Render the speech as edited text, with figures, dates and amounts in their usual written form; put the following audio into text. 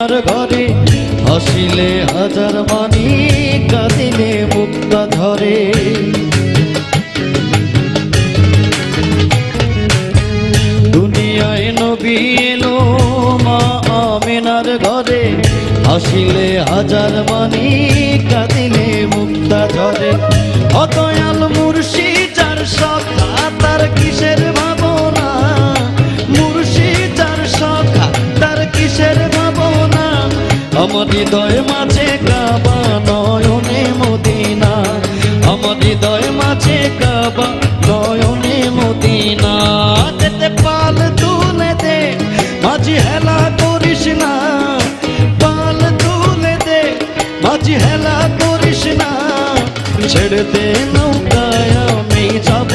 ঘরে হাসিলে হাজার মানি, কাঁদিলে মুক্তা ঝরে। দুনিয়ায় নবী এলো মা আমিনার ঘরে, হাসিলে হাজার মানি, কাঁদিলে মুক্তা ঝরে। অদয়াল মুর্শিদ যার সখা, তার কিসের ভাবনা? মুর্শিদ যার সখা, তার কিসের ভাবনা? আমার হৃদয় মাঝে কাবা, নয়নে মদিনা। আমার হৃদয় মাঝে কাবা, নয়নে মদিনা। যেতে পাল তুলে দে, মাঝি হেলা করিস না। পাল তুলে দে, মাঝি হেলা করিস না। ছেড়ে দে নৌকায় আমি যাব।